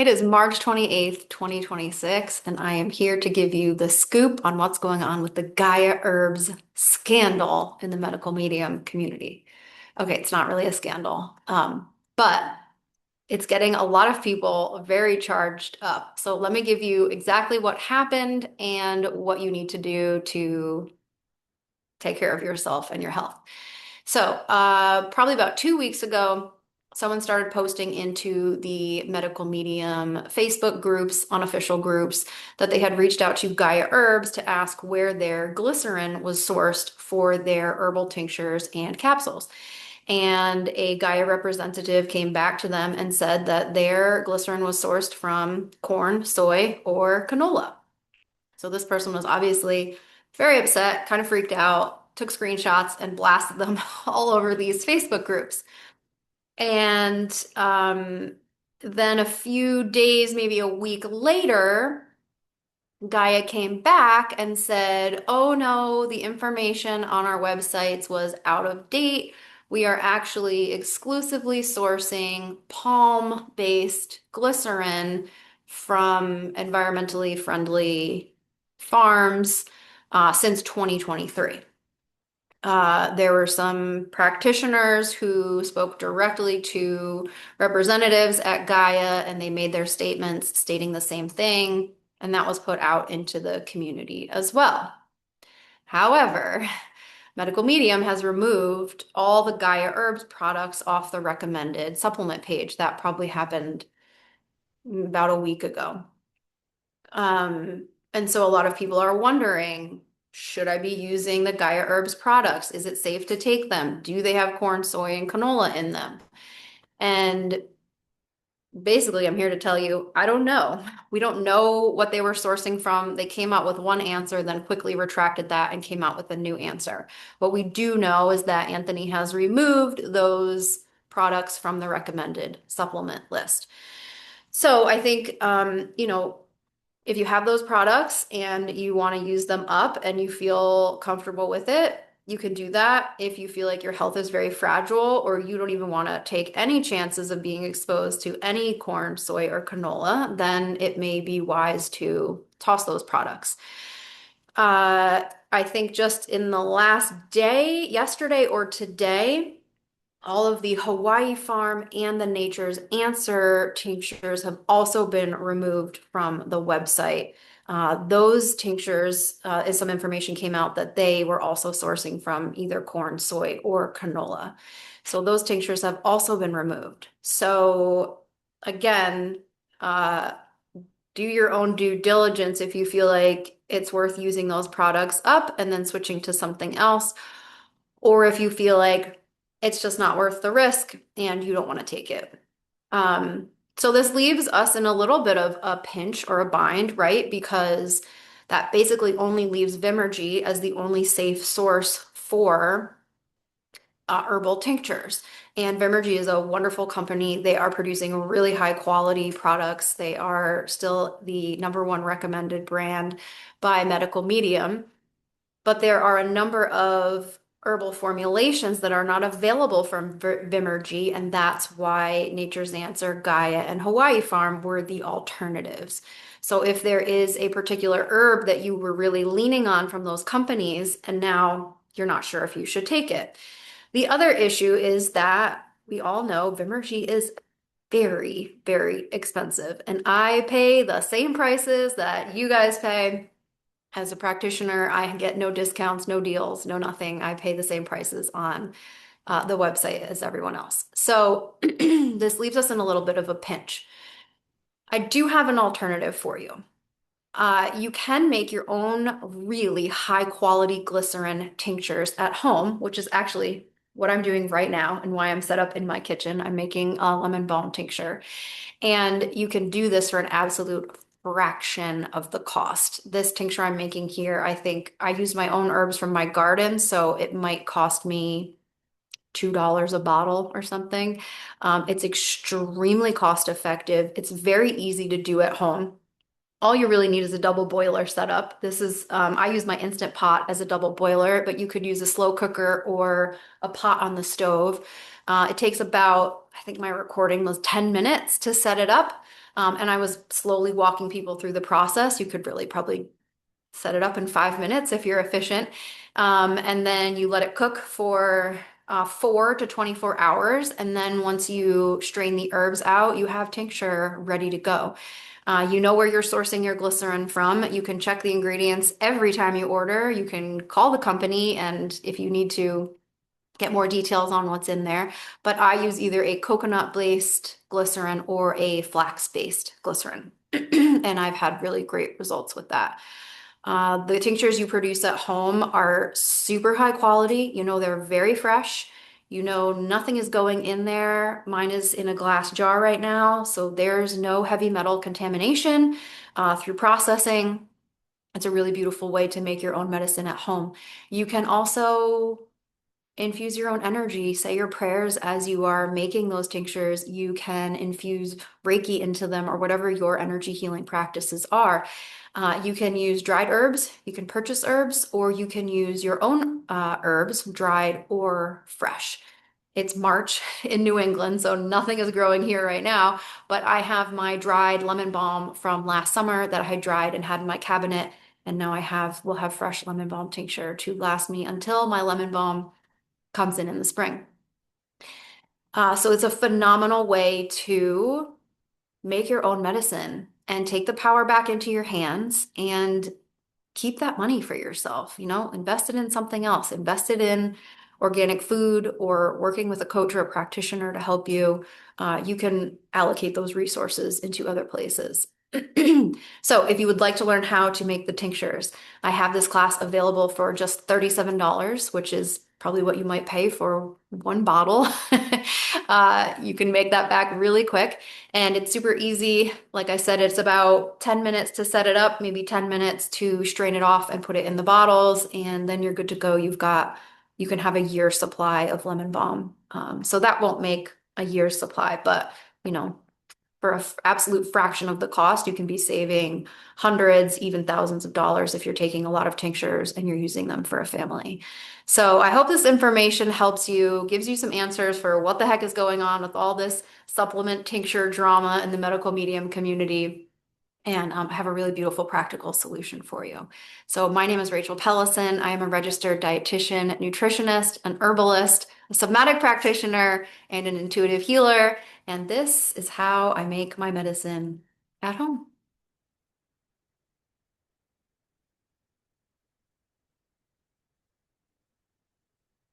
It is March 28th, 2026, and I am here to give you the scoop on what's going on with the Gaia Herbs scandal in the medical medium community. Okay, it's not really a scandal, but it's getting a lot of people very charged up. So let me give you exactly what happened and what you need to do to take care of yourself and your health. So, probably about 2 weeks ago, someone started posting into the medical medium Facebook groups, unofficial groups, that they had reached out to Gaia Herbs to ask where their glycerin was sourced for their herbal tinctures and capsules. And a Gaia representative came back to them and said that their glycerin was sourced from corn, soy, or canola. So this person was obviously very upset, kind of freaked out, took screenshots and blasted them all over these Facebook groups. And then a few days, maybe a week later, Gaia came back and said, oh no, the information on our websites was out of date. We are actually exclusively sourcing palm-based glycerin from environmentally friendly farms since 2023. There were some practitioners who spoke directly to representatives at Gaia, and they made their statements stating the same thing, and that was put out into the community as well. However, Medical Medium has removed all the Gaia Herbs products off the recommended supplement page. That probably happened about a week ago. And so a lot of people are wondering, should I be using the Gaia Herbs products? Is it safe to take them? Do they have corn, soy, and canola in them? And basically, I'm here to tell you, I don't know. We don't know what they were sourcing from. They came out with one answer, then quickly retracted that and came out with a new answer. What we do know is that Anthony has removed those products from the recommended supplement list. So I think, if you have those products and you want to use them up and you feel comfortable with it, you can do that. If you feel like your health is very fragile or you don't even want to take any chances of being exposed to any corn, soy, or canola, then it may be wise to toss those products. I think just in the last day, yesterday or today, all of the Hawaii Farm and the Nature's Answer tinctures have also been removed from the website. Those tinctures, as some information came out, that they were also sourcing from either corn, soy, or canola. So those tinctures have also been removed. So again, uh, do your own due diligence if you feel like it's worth using those products up and then switching to something else, or if you feel like it's just not worth the risk and you don't want to take it. So this leaves us in a little bit of a pinch or a bind, right? Because that basically only leaves Vimergy as the only safe source for herbal tinctures. And Vimergy is a wonderful company. They are producing really high quality products. They are still the #1 recommended brand by Medical Medium. But there are a number of herbal formulations that are not available from Vimergy, and that's why Nature's Answer, Gaia, and Hawaii Farm were the alternatives. So if there is a particular herb that you were really leaning on from those companies, and now you're not sure if you should take it. The other issue is that we all know Vimergy is very, very expensive, and I pay the same prices that you guys pay. As a practitioner, I get no discounts, no deals, no nothing. I pay the same prices on the website as everyone else. So this leaves us in a little bit of a pinch. I do have an alternative for you. You can make your own really high quality glycerin tinctures at home, which is actually what I'm doing right now and why I'm set up in my kitchen. I'm making a lemon balm tincture. And you can do this for an absolute fraction of the cost. This tincture I'm making here, I think I use my own herbs from my garden, so it might cost me $2 a bottle or something. It's extremely cost effective. It's very easy to do at home. All you really need is a double boiler setup. I use my Instant Pot as a double boiler, but you could use a slow cooker or a pot on the stove. It takes about, I think my recording was 10 minutes to set it up. And I was slowly walking people through the process. You could really probably set it up in 5 minutes if you're efficient. And then you let it cook for 4 to 24 hours. And then once you strain the herbs out, you have tincture ready to go. You know where you're sourcing your glycerin from. You can check the ingredients every time you order. You can call the company, and if you need to get more details on what's in there. But I use either a coconut-based glycerin or a flax-based glycerin. And I've had really great results with that. The tinctures you produce at home are super high quality. You know, they're very fresh. You know, nothing is going in there. Mine is in a glass jar right now, so there's no heavy metal contamination through processing. It's a really beautiful way to make your own medicine at home. You can also infuse your own energy, say your prayers as you are making those tinctures. You can infuse Reiki into them or whatever your energy healing practices are. You can use dried herbs, you can purchase herbs, or you can use your own herbs, dried or fresh. It's March in New England, so nothing is growing here right now, but I have my dried lemon balm from last summer that I had dried and had in my cabinet, and now will have fresh lemon balm tincture to last me until my lemon balm comes in the spring. So it's a phenomenal way to make your own medicine and take the power back into your hands and keep that money for yourself. Invest it in something else. Invest it in organic food or working with a coach or a practitioner to help you. You can allocate those resources into other places. So if you would like to learn how to make the tinctures, I have this class available for just $37, which is probably what you might pay for one bottle. You can make that back really quick, and it's super easy. Like I said, it's about 10 minutes to set it up, maybe 10 minutes to strain it off and put it in the bottles, and then you're good to go. You can have a year's supply of lemon balm. So that won't make a year's supply, but you know, for an absolute fraction of the cost, you can be saving hundreds, even thousands of dollars if you're taking a lot of tinctures and you're using them for a family. So I hope this information helps you, gives you some answers for what the heck is going on with all this supplement tincture drama in the medical medium community, and have a really beautiful practical solution for you. So my name is Rachel Pellison. I am a registered dietitian, nutritionist, an herbalist, a somatic practitioner, and an intuitive healer. And this is how I make my medicine at home.